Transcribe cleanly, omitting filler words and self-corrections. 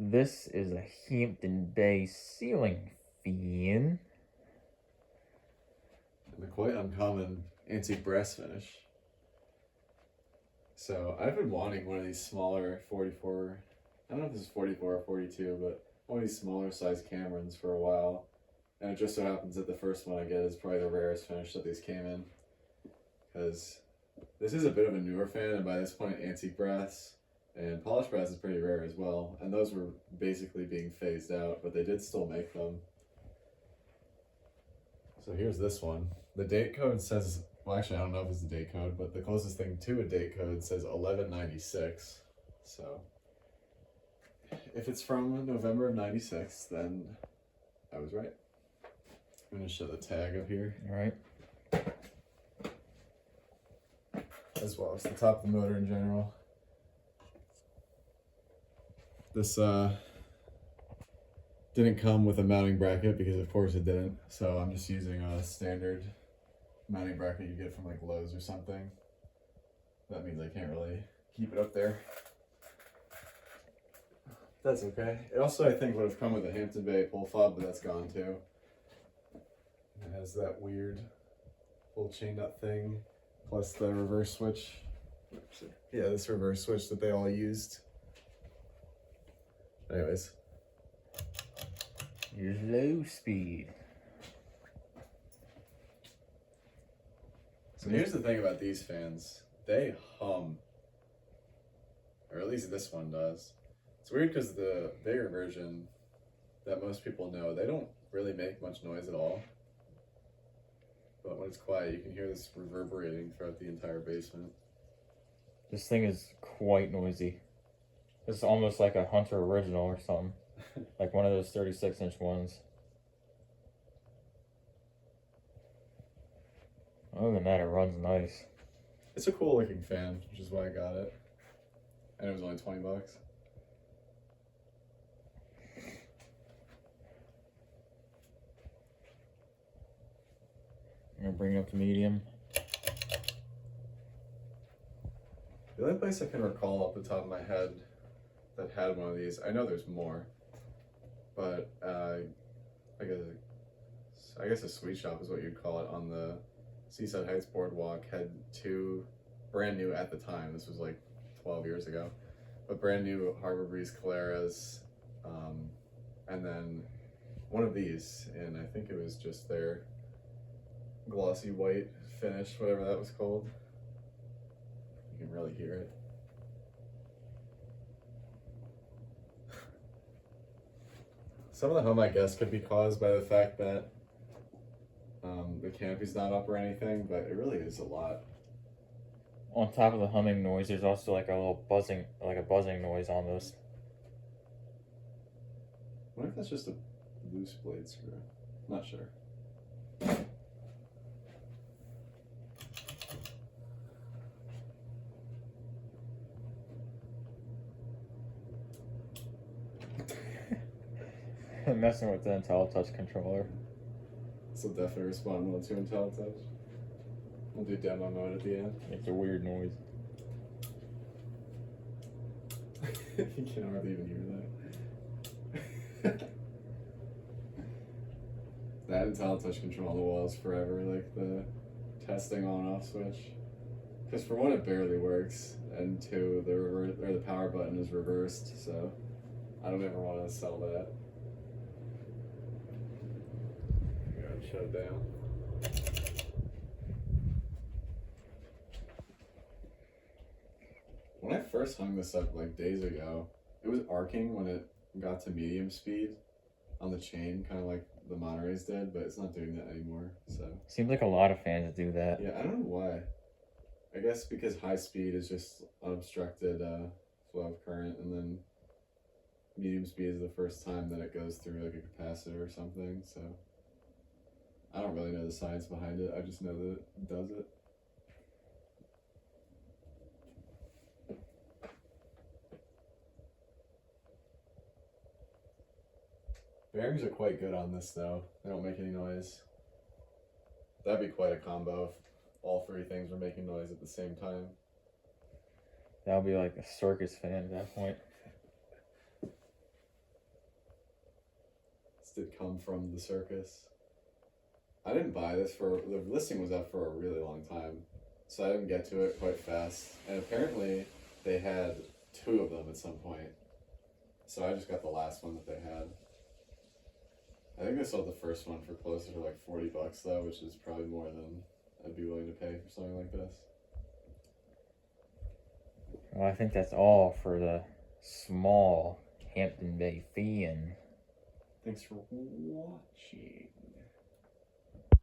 This is a Hampton Bay ceiling fan. And a quite uncommon antique brass finish. So I've been wanting one of these smaller 44, I don't know if this is 44 or 42, but one of these smaller size Camerons for a while. And it just so happens that the first one I get is probably the rarest finish that these came in. Because this is a bit of a newer fan, and by this point antique brass and polished brass is pretty rare as well. And those were basically being phased out, but they did still make them. So here's this one. The date code says, well, actually, I don't know if it's the date code, but the closest thing to a date code says 1196. So if it's from November of 96, then I was right. I'm going to show the tag up here. All right. As well as the top of the motor in general. This didn't come with a mounting bracket because of course it didn't. So I'm just using a standard mounting bracket you get from like Lowe's or something. That means I can't really keep it up there. That's okay. It also I think would have come with a Hampton Bay pull fob, but that's gone too. It has that weird little chain nut thing, plus the reverse switch. Yeah, this reverse switch that they all used. Anyways. Here's low speed. So here's the thing about these fans. They hum. Or at least this one does. It's weird because the bigger version that most people know, they don't really make much noise at all. But when it's quiet, you can hear this reverberating throughout the entire basement. This thing is quite noisy. It's almost like a Hunter original or something. Like one of those 36-inch ones. Other than that, it runs nice. It's a cool looking fan, which is why I got it. And it was only $20. I'm gonna bring it up to medium. The only place I can recall off the top of my head that had one of these, I know there's more, but I guess a sweet shop is what you'd call it, on the Seaside Heights Boardwalk had two brand new at the time. This was like 12 years ago, but brand new Harbor Breeze Caleras, and then one of these, and I think it was just their glossy white finish, whatever that was called. You can really hear it. Some of the hum, I guess, could be caused by the fact that the canopy's not up or anything, but it really is a lot. On top of the humming noise, there's also like a little buzzing, like a buzzing noise almost. I wonder if that's just a loose blade screw. Not sure. Messing with the IntelliTouch controller. This will definitely respond well to IntelliTouch. We'll do demo mode at the end. It's a weird noise. You can hardly even hear that. That IntelliTouch control on the wall is forever, like the testing on-off switch. Because for one, it barely works, and two, the power button is reversed, so I don't ever want to sell that. Go shut it down. When I first hung this up like days ago, it was arcing when it got to medium speed on the chain, kind of like the Monterey's did, but it's not doing that anymore. So Seems like a lot of fans do that. yeah, I don't know why. I guess because high speed is just unobstructed flow of current, and then medium speed is the first time that it goes through like a capacitor or something. So I don't really know the science behind it. I just know that it does it. Bearings are quite good on this though. They don't make any noise. That'd be quite a combo if all three things were making noise at the same time. That would be like a circus fan at that point. did come from the circus. I didn't buy this the listing was up for a really long time, so I didn't get to it quite fast. And apparently they had 2 of them at some point, so I just got the last one that they had. I think they sold the first one for closer to like $40 though, which is probably more than I'd be willing to pay for something like this. Well, I think that's all for the small Hampton Bay Fiend. Thanks for watching.